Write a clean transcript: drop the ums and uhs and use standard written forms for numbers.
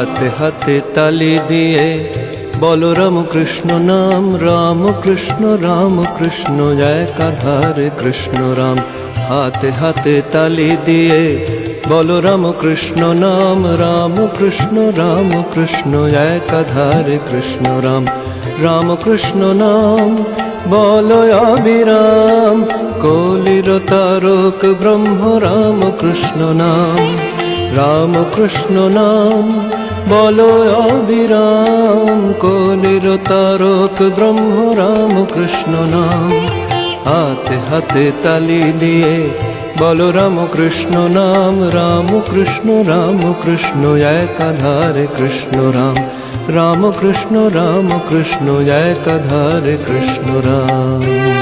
হাতে হাতে তালি দিয়ে বলো রাম কৃষ্ণ নাম, রাম কৃষ্ণ একাধারে কৃষ্ণ রাম। হাতে হাতে তালি দিয়ে বলো রাম কৃষ্ণ নাম, রাম কৃষ্ণ একাধারে কৃষ্ণ রাম। রাম কৃষ্ণ নাম বলো অবিরাম, কলির তারক ব্রহ্ম রাম কৃষ্ণ নাম। রাম কৃষ্ণ নাম বলো অবিরাম, কলির তারক ব্রহ্ম রাম কৃষ্ণ নাম। হাতে হাতে তালি দিয়ে বলো রাম কৃষ্ণ নাম, রাম কৃষ্ণ একাধারে কৃষ্ণ রাম। রাম কৃষ্ণ একাধারে কৃষ্ণ রাম।